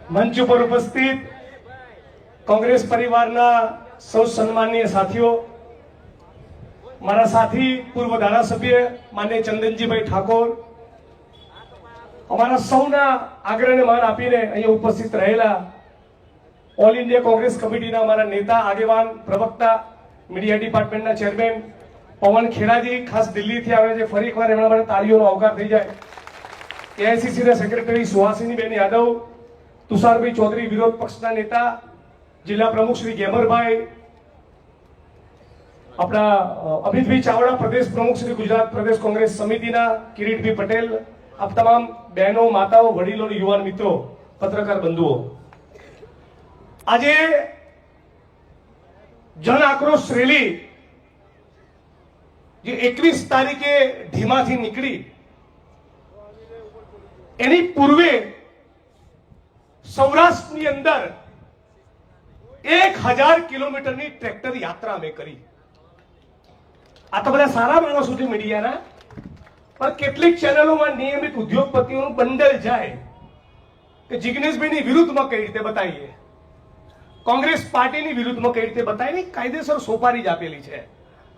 મંચ ઉપર ઉપસ્થિત કોંગ્રેસ પરિવારના સૌ સન્માનીય સાથીઓ, મારા સાથી પૂર્વ ધારાસભ્ય માનનીય ચંદનજીભાઈ ઠાકોર, અમારા સૌના આગ્રહને માન આપીને અહીંયા ઉપસ્થિત રહેલા ઓલ ઇન્ડિયા કોંગ્રેસ કમિટીના અમારા નેતા, આગેવાન, પ્રવક્તા, મીડિયા ડિપાર્ટમેન્ટના ચેરમેન પવન ખેડાજી ખાસ દિલ્હીથી આવે છે, ફરી એકવાર એમના માટે તાળીઓનો આવકાર થઈ જાય. એઆઈસીસીના સેક્રેટરી સુહાસિનીબેન યાદવ, તુષારભાઈ ચૌધરી વિરોધ પક્ષના નેતા, જિલ્લા પ્રમુખ શ્રી ગેમરભાઈ, આપણા અમિતભાઈ ચાવડા પ્રદેશ પ્રમુખ શ્રી ગુજરાત પ્રદેશ કોંગ્રેસ સમિતિના, કિરીટભાઈ પટેલ, આપ તમામ બહેનો, માતાઓ, વડીલો, યુવાન મિત્રો, પત્રકાર બંધુઓ, આજે જન આક્રોશ રેલી જે 21 તારીખે ઢીમાથી નીકળી એની પૂર્વે સૌરાષ્ટ્રની અંદર 1000 કિલોમીટરની ટ્રેક્ટર યાત્રા અમે કરી. આ તો બધા સારા માણસો છે મીડિયાના, પણ કેટલીક ચેનલોમાં નિયમિત ઉદ્યોગપતિઓનું બંડલ જાય કે જિગ્નેશભાઈની વિરુદ્ધમાં કઈ રીતે બતાવીએ, કોંગ્રેસ પાર્ટીની વિરુદ્ધમાં કઈ રીતે બતાવીએ, કાયદેસર સોપારી જ આપેલી છે.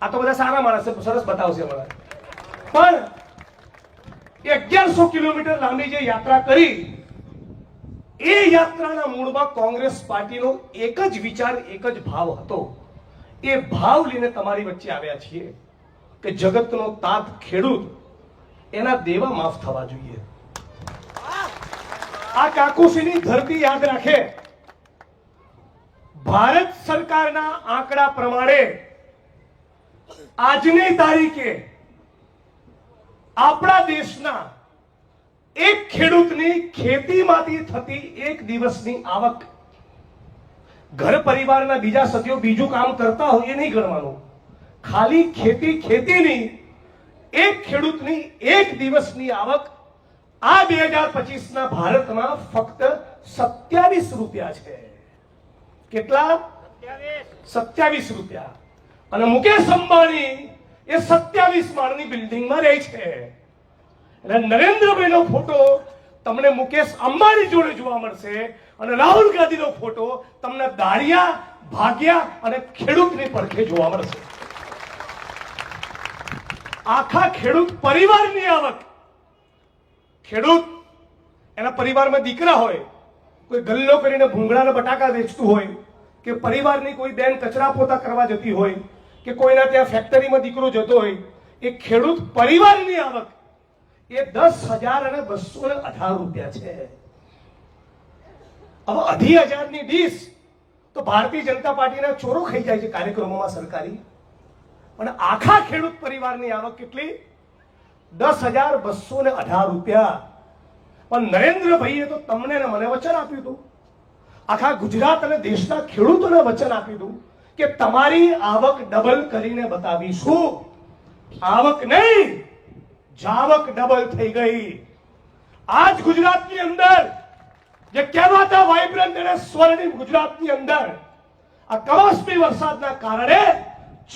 આ તો બધા સારા માણસ સરસ બતાવશે મને, પણ 1100 કિલોમીટર લાંબી જે યાત્રા કરી એ યાત્રાના મૂળમાં કોંગ્રેસ પાર્ટીનો એક જ વિચાર, એક જ ભાવ હતો. એ ભાવ લઈને તમારી વચ્ચે આવ્યા છીએ કે જગતનો તાત ખેડૂત, એના દેવા માફ થવા જોઈએ. આ કાકુસીની ધરતી યાદ રાખે. ભારત સરકારના આંકડા પ્રમાણે આજની તારીખે આપણા દેશના એક ખેડૂતની ખેતીમાંથી થતી એક દિવસની આવક, ઘર પરિવારના બીજા સભ્યો બીજું કામ કરતા હોય એ નહીં ગણવાનું, ખાલી ખેતીની એક ખેડૂતની એક દિવસની આવક આ 2025ના ભારતમાં ફક્ત 27 રૂપિયા છે. કેટલા? 27 રૂપિયા. અને મુકેશ અંબાણી એ 27 માળની બિલ્ડિંગમાં રહે છે. એટલે નરેન્દ્રભાઈનો ફોટો તમને મુકેશ અંબાણી જોડે જોવા મળશે અને રાહુલ ગાંધીનો ફોટો તમને દાળિયા, ભાગ્યા અને ખેડૂતની પડખે જોવા મળશે. આખા ખેડૂત પરિવારની આવક, ખેડૂત એના પરિવારમાં દીકરા હોય, કોઈ ગલ્લો કરીને ભૂંગળાના બટાકા વેચતું હોય, કે પરિવારની કોઈ બેન કચરા પોતા કરવા જતી હોય, કે કોઈના ત્યાં ફેક્ટરીમાં દીકરો જતો હોય, એ ખેડૂત પરિવારની આવક એ 10,218 રૂપિયા છે. હવે 2,000 ની ડીશ તો ભારતીય જનતા પાર્ટીના ચોરો ખાઈ જાય છે કાર્યક્રમોમાં સરકારી, પણ આખા ખેડૂત પરિવારની આવક કેટલી? 10,218 રૂપિયા. પણ નરેન્દ્રભાઈએ તો તમને ને મને વચન આપ્યું હતું, આખા ગુજરાત અને દેશના ખેડૂતોને વચન આપ્યું હતું કે તમારી આવક ડબલ કરીને બતાવીશું. આવક નહીં, જાવક ડબલ થઈ ગઈ. આજ ગુજરાતની અંદર જે કહેવાતા વાઇબ્રન્ટ અને સ્વર્ણિમ ગુજરાતની અંદર આ કમોસમી વરસાદના કારણે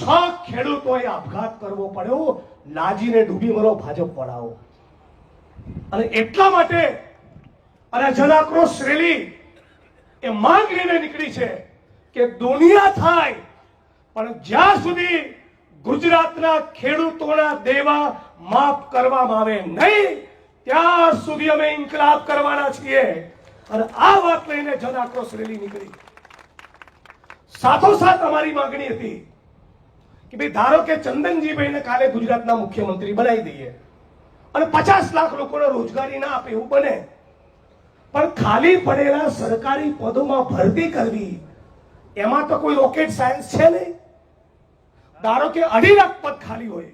6 ખેડૂતોએ આપઘાત કરવો પડ્યો. લાજીને ડૂબી મરો ભાજપ વાળાઓ. અને એટલા માટે અને જન આક્રોશ રેલી એ માંગ લઈને નીકળી છે કે દુનિયા થાય પણ જ્યાં સુધી ગુજરાતના ખેડૂતોના દેવા માફ કરવામાં આવે નહીં, ત્યાં સુધી અમે ઇન્કલાબ કરવાના છીએ. અને આ વાત લઈને જન આક્રોશ રેલી નીકળી. સાથોસાથ અમારી માંગણી હતી કે ભાઈ ધારો કે ચંદનજીભાઈને કાલે ગુજરાતના મુખ્યમંત્રી બનાવી દઈએ અને 50 લાખ લોકોને રોજગારી ના આપે એવું બને, પણ ખાલી પડેલા સરકારી પદોમાં ભરતી કરવી એમાં તો કોઈ રોકેટ સાયન્સ છે નહીં. ધારો કે 2.5 લાખ પદ ખાલી હોય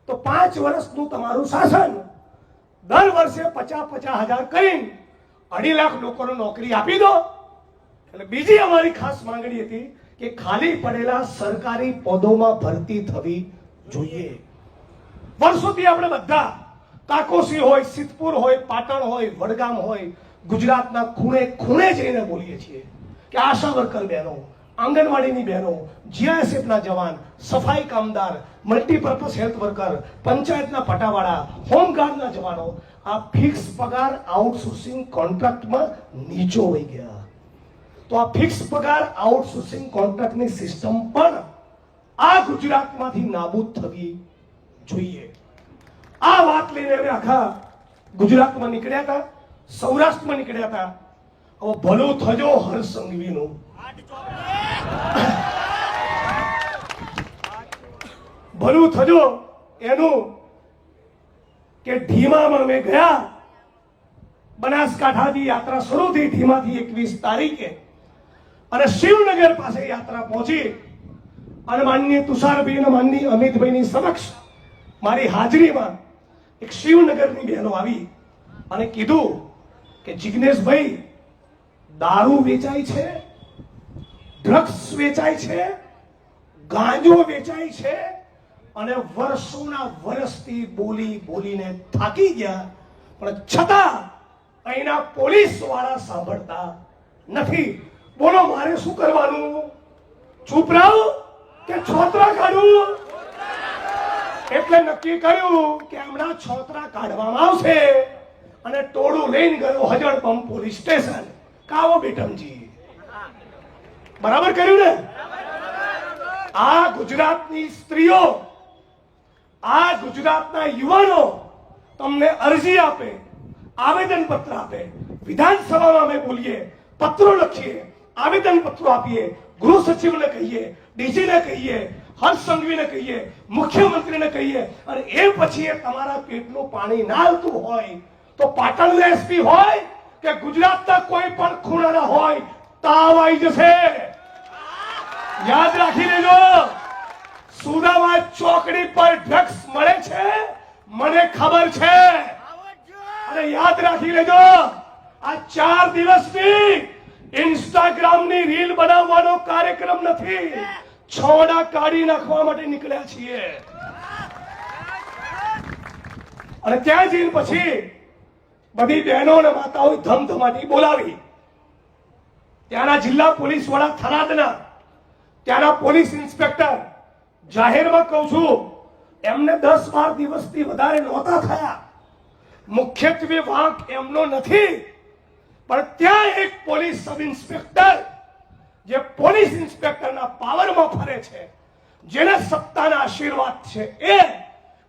તો 5 વર્ષનું તમારું શાસન, દર વર્ષે 50,000 કરીને 2.5 લાખ લોકોને નોકરી આપી દો. એટલે બીજી અમારી ખાસ માંગણી હતી કે ખાલી પડેલા સરકારી પદોમાં ભરતી થવી જોઈએ. વર્ષોથી આપણે બધા કાકોસી હોય, સિદ્ધપુર હોય, પાટણ હોય, વડગામ હોય, ગુજરાતના ખૂણે ખૂણે જઈને બોલીએ છીએ કે આશા વર્કર બહેનો, આંગણવાડીની બહેનો, જીઆઈએસએફના જવાન, સફાઈ કામદાર, મલ્ટીપર્પઝ હેલ્થ વર્કર, પંચાયતના પટાવાળા, હોમગાર્ડના જવાનો, આ ફિક્સ પગાર આઉટસોર્સિંગ કોન્ટ્રાક્ટમાં નીચો વહી ગયા. તો આ ફિક્સ પગાર આઉટસોર્સિંગ કોન્ટ્રાક્ટની સિસ્ટમ પણ આ ગુજરાતમાંથી નાબૂદ થવી જોઈએ. આ વાત લઈને અમે આખા ગુજરાતમાં નીકળ્યા હતા, સૌરાષ્ટ્રમાં નીકળ્યા હતા. હવે ભલું થજો હર્ષ સંઘવીનું, ભલું થજો એનું કે ઢીમામાં અમે ગયા. બનાસકાંઠાથી યાત્રા શરૂ થઈ ઢીમાથી 21 તારીખે અને શિવનગર પાસે યાત્રા પહોંચી અને માનનીય તુષારભાઈ અને માનનીય અમિતભાઈની સમક્ષ મારી હાજરીમાં એક શિવનગરની બહેનો આવી અને કીધું કે જિગ્નેશભાઈ, દારૂ વેચાય છે, ડ્રગ્સ વેચાય છે, ગાંજો વેચાય છે અને વર્ષોના વર્ષથી બોલી બોલીને થાકી ગયા, પણ છતાં અહીંના પોલીસ વાળા સાંભળતા નથી. બોલો મારે શું કરવાનું? ચૂપ રહું કે છોતરા કાઢું? એટલે નક્કી કર્યું કે હમણાં છોતરા કાઢવામાં આવશે અને ટોળું લઈને ગયો હજળપંપ પોલીસ સ્ટેશન. કાવો બેટમજી, બરાબર કર્યું ને? આ ગુજરાતની સ્ત્રીઓ, આ ગુજરાતના યુવાનો તમને અરજી આપે, આવેદન પત્ર આપે, વિધાનસભામાં અમે બોલીએ, પત્રો લખીએ, આવેદન પત્રો આપીએ, ગૃહ સચિવને કહીએ, ડીજીને કહીએ, હર્ષ સંઘવીને કહીએ, મુખ્યમંત્રીને કહીએ, અને એ પછી એ તમારા પેટનું પાણી ના આવતું હોય તો પાટણના એસપી હોય કે ગુજરાતના કોઈ પણ ખૂણાના હોય, તાવ આવી જશે. યાદ રાખી લેજો, સુદામા ચોકડી પર ડ્રગ્સ મળે છે, મને ખબર છે. અને યાદ રાખી લેજો, આ 4 દિવસની ઇન્સ્ટાગ્રામની રીલ બનાવવાનો કાર્યક્રમ નથી, છોડા કાઢી નાખવા માટે નીકળ્યા છીએ. અને ત્યાં જઈને પછી બધી બહેનો અને માતાઓ ધમધમાટી બોલાવી. ત્યાંના જિલ્લા પોલીસ વડા થરાદના, ત્યાંના પોલીસ ઇન્સ્પેક્ટર, જાહેરમાં કહું છું, એમને 10-12 દિવસથી વધારે નહોતા થયા. મુખ્યત્વે વાંક એમનો નથી, પણ ત્યાં એક પોલીસ સબ ઇન્સ્પેક્ટર જે પોલીસ ઇન્સ્પેક્ટરના પાવરમાં ફરે છે, જેને સત્તાના આશીર્વાદ છે, એ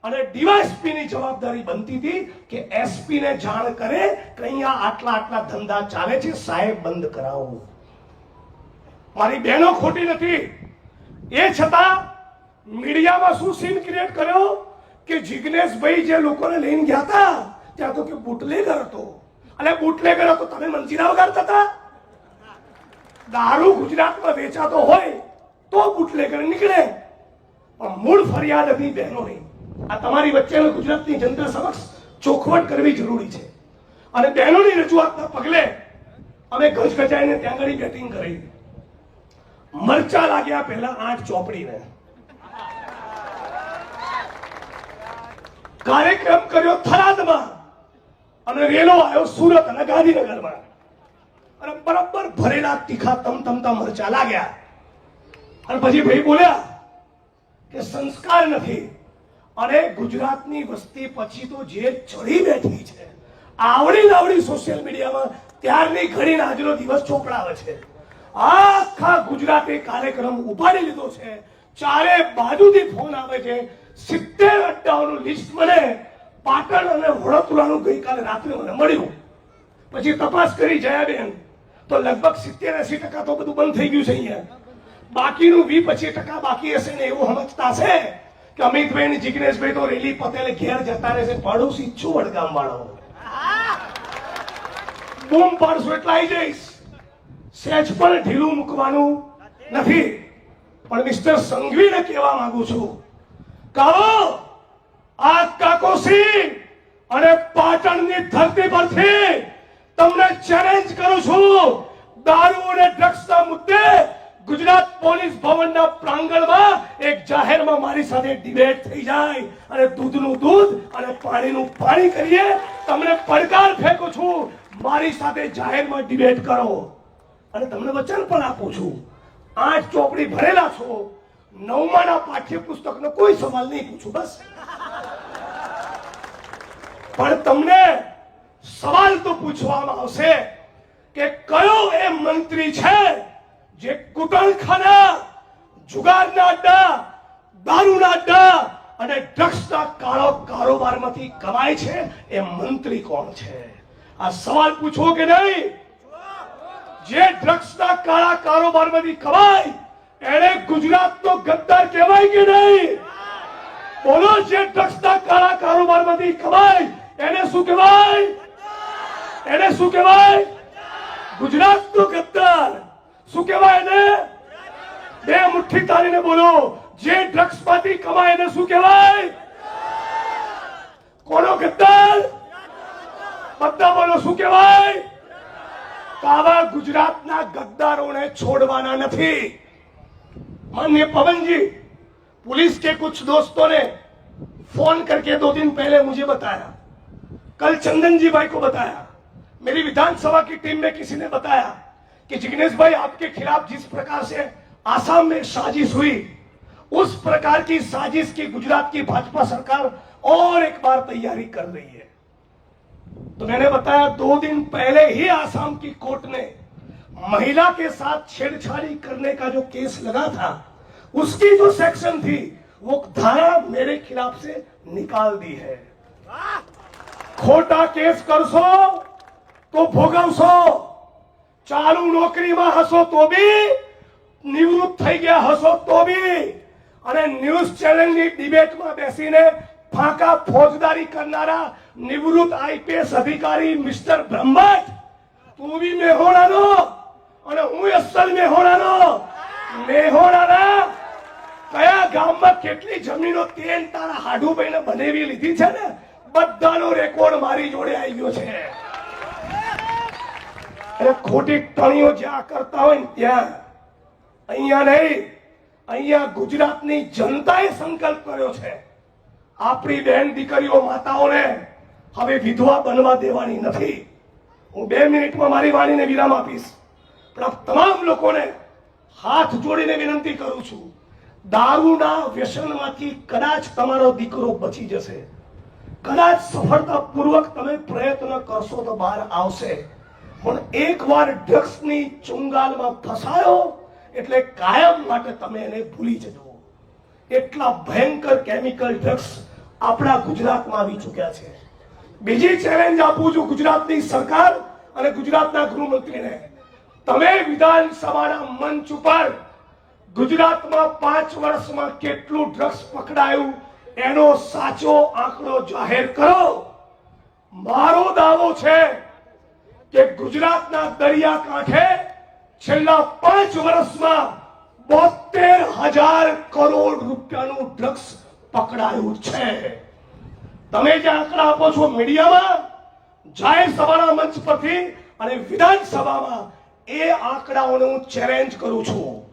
અને ડીવાયએસપીની જવાબદારી બનતી હતી કે એસપીને જાણ કરે કે અહીંયા આટલા ધંધા ચાલે છે, સાહેબ બંધ કરાવો. મારી બહેનો ખોટી નથી. એ છતાં મીડિયામાં શું સીન ક્રિએટ કર્યો કે જિગ્નેશભાઈ જે લોકોને લઈને ગયા હતા ત્યાં તો કે બુટલેગર હતો. અને બુટલેગર હતો, તમે મંજીરા વગાડતા હતા? દારૂ ગુજરાતમાં વેચાતો હોય તો બુટલેગર નીકળે, પણ મૂળ ફરિયાદ હતી બહેનોની. આ તમારી વચ્ચે ગુજરાતની જનતા સમક્ષ ચોખવટ કરવી જરૂરી છે. અને બહેનોની રજૂઆતના પગલે અમે ગજગજાઈને ત્યાં આગળ બેટિંગ કરી. મરચા લાગ્યા પહેલા 8 ચોપડીને કાર્યક્રમ કર્યો થરાદમાં અને રેલો આવ્યો સુરત અને ગાંધીનગરમાં અને બરાબર ભરેલા તીખા તમતમતા મરચા લાગ્યા. અને પછી ભાઈ બોલ્યા કે સંસ્કાર નથી. અને ગુજરાતની વસ્તી પછી તો જે ચડી બેઠી છે, આવડી સોશિયલ મીડિયામાં ત્યારની ઘડીને આજનો દિવસ ચોપડાવે છે. આખા ગુજરાતે કાર્યક્રમ ઉપાડી લીધો છે. ચારે બાજુથી ફોન આવે છે. 70 અડ્ડાઓનું લિસ્ટ મને પાટણ અને વડોદરાનું ગઈકાલે રાત્રે મને મળ્યું. પછી તપાસ કરી જયાબેન તો લગભગ 70-80% તો બધું બંધ થઈ ગયું છે અહીંયા. બાકીનું 20-25% બાકી હશે ને એવું સમજતા છે કે અમિતભાઈ અને જિગ્નેશભાઈ તો રેલી પટેલે ઘેર જતા રહેશે. પડોશી છું વડગામ વાળો, બૂમ પાડશો એટલે આવી જઈશ. સહેજ પણ ઢીલું મૂકવાનું નથી. પણ મિસ્ટર સંઘવીને કહેવા માંગુ છું, કહો આ કાકોસી અને પાટણની ધરતી પરથી તમને ચેલેન્જ કરું છું. દારૂ અને ડ્રગ્સના મુદ્દે ગુજરાત પોલીસ ભવનના પ્રાંગણમાં એક જાહેરમાં મારી સાથે ડિબેટ થઈ જાય અને દૂધનું દૂધ અને પાણીનું પાણી કરીએ. તમને પડકાર ફેંકું છું, મારી સાથે જાહેરમાં ડિબેટ કરો. અને તમને વચન પણ આપું છું, 8 ચોપડી ભરેલા છો, 9માના પાઠ્યપુસ્તકનો કોઈ સવાલ નહીં પૂછું. બસ પણ તમને સવાલ તો પૂછવામાં આવશે કે કયો એ મંત્રી છે જે કુટણખાના, જુગારના અડ્ડા, દારૂના અડ્ડા અને ડ્રગ્સના કાળો કારોબારમાંથી કમાય છે? એ મંત્રી કોણ છે? આ સવાલ પૂછવો કે નહીં? જે ડ્રગ્સના કાળા કારોબારમાંથી કમાય એને ગુજરાતનો ગદ્દાર કહેવાય કે નહીં? બોલો, જે ડ્રગ્સના કાળા કારોબારમાંથી કમાય એને શું કહેવાય? એને શું કહેવાય? ગુજરાતનો ગદ્દાર. શું કહેવાય એને? બે મુઠ્ઠી તારીને બોલો, જે ડ્રગ્સમાંથી કમાય એને શું કહેવાય? કોનો ગદ્દાર? બધા બોલો, શું કહેવાય? આવા ગુજરાતના ગદ્દારોને છોડવાના નથી. माननीय पवन जी, पुलिस के कुछ दोस्तों ने फोन करके 2 दिन पहले मुझे बताया, कल चंदन जी भाई को बताया, मेरी विधानसभा की टीम में किसी ने बताया कि जिग्नेश भाई आपके खिलाफ जिस प्रकार से आसाम में साजिश हुई, उस प्रकार की साजिश की गुजरात की भाजपा सरकार और एक बार तैयारी कर रही है. तो मैंने बताया 2 दिन पहले ही आसाम की कोर्ट ने महिला के साथ छेड़छाड़ी करने का जो केस लगा था, उसकी जो सेक्शन थी वो धारा मेरे खिलाफ से निकाल दी है. खोटा केस करशो तो भोगवशो, चालू नौकरी में हसो तो भी, निवृत्त થઈ ગયા હસો તો भी, અને ન્યૂઝ ચેનલની ડિબેટમાં બેસીને ફાંકા ફોજદારી કરનારા નિવૃત્ત આઈપીએસ અધિકારી મિસ્ટર બ્રહ્મભટ્ટ, તું બી મેહોણાનો અને હું અસલ મેહોણાનો. મેહોણાના કયા ગામમાં કેટલી જમીનો તેલ તારા હાડુભાઈને બનેવી લીધી છે ને, બધાનો રેકોર્ડ મારી જોડે આવી ગયો છે. અરે ખોટી ટણીઓ જ્યાં કરતા હોય ને ત્યાં, અહીંયા નહીં, અહીંયા ગુજરાતની જનતાએ સંકલ્પ કર્યો છે આપણી બહેન દીકરીઓ માતાઓને હવે વિધવા બનવા દેવાની નથી. હું 2 મિનિટમાં મારી વાણીને વિરામ આપીશ, પણ આપ તમામ લોકોને હાથ જોડીને વિનંતી કરું છું, દારૂના વ્યસનમાંથી કદાચ તમારો દીકરો બચી જશે, કદાચ સફળતાપૂર્વક તમે પ્રયત્ન કરશો તો બહાર આવશે, પણ એકવાર ડ્રગ્સની ચુંગાલમાં ફસાયો એટલે કાયમ માટે તમે એને ભૂલી જજો. એટલા ભયંકર કેમિકલ ડ્રગ્સ આપણા ગુજરાતમાં આવી ચૂક્યા છે. બીજી ચેલેન્જ આપું છું ગુજરાતની સરકાર અને ગુજરાતના ગૃહમંત્રીને, તમે વિધાનસભાના મંચ ઉપર ગુજરાતમાં 5 વર્ષમાં કેટલું ડ્રગ્સ પકડાયું એનો સાચો આંકડો જાહેર કરો. મારો દાવો છે કે ગુજરાતના દરિયાકાંઠે છેલ્લા 5 વર્ષમાં 72,000 કરોડ રૂપિયાનું ડ્રગ્સ પકડાયું છે. તમે જે આંકડા આપો છો મીડિયામાં, જાહેર સભાના મંચ પરથી અને વિધાનસભામાં, એ આંકડાઓને હું ચેલેન્જ કરું છું.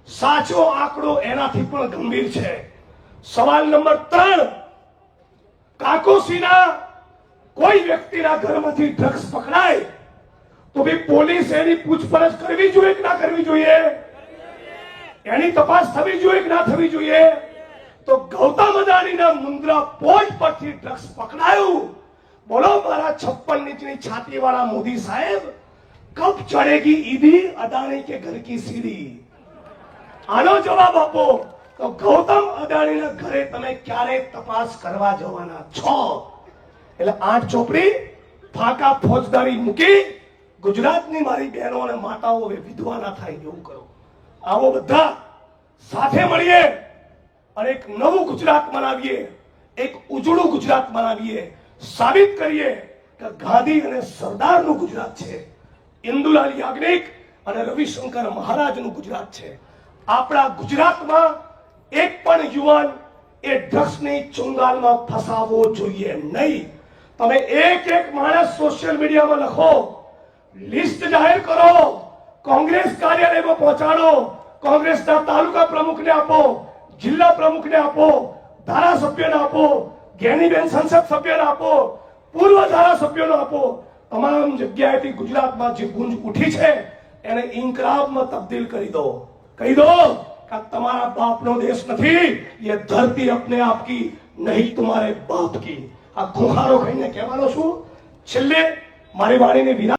સાચો આંકડો એનાથી પણ ગંભીર છે. સવાલ નંબર 3, કાકોસીના કોઈ વ્યક્તિના ઘરમાંથી ડ્રગ્સ પકડાય તો ભી પોલીસ એની પૂછપરછ કરવી જોઈએ કે ના કરવી જોઈએ? એની તપાસ થવી જોઈએ કે ના થવી જોઈએ? તો ગૌતમ અદાણીના મુન્દ્રા પોર્ટ પરથી ડ્રગ્સ પકડાયું. બોલો મારા 56 ઇંચની છાતી વાળા મોદી સાહેબ, કબ ચढ़ेगी ईदी अदानी के घर की सीढ़ी? આનો જવાબ આપો. તો ગૌતમ અદાણીના ઘરે તમે ક્યારે તપાસ કરવા જવાના છો? એટલે 8 ચોપડી ફાંકા ફોજદારી મૂકી ગુજરાતની મારી બહેનો અને માતાઓ હવે વિધવા ના થાય એવું કરો. આવો બધા સાથે મળીએ અને એક નવું ગુજરાત બનાવીએ, એક ઉજળું ગુજરાત બનાવીએ, સાબિત કરીએ કે ગાંધી અને સરદારનું ગુજરાત છે, ઇન્દુલાલ યાજ્ઞિક અને રવિશંકર મહારાજનું ગુજરાત છે. આપણા ગુજરાતમાં એક પણ યુવાન એ ડ્રગ્સની ચુંગાલમાં ફસાવવો જોઈએ નહીં. તમે એક માણસ સોશિયલ મીડિયામાં લખો, લિસ્ટ જાહેર કરો, કોંગ્રેસ કાર્યાલયમાં પહોંચાડો, કોંગ્રેસના તાલુકા પ્રમુખને આપો, જિલ્લા પ્રમુખને આપો, ધારાસભ્યને આપો, જ્ઞાનીબેન સંસદ સભ્યને આપો, પૂર્વ ધારાસભ્યોને આપો. તમામ જગ્યાએથી ગુજરાતમાં જે ગુંજ ઉઠી છે એને ઇન્કલાબમાં તબદીલ કરી દો. કહી દો કે તમારા બાપનો દેશ નથી, ये धरती अपने आप की नहीं तुम्हारे बाप की. આ ખોખારો ખાઈને કહેવાનો છું છેલ્લે મારી વાણીને વિરામ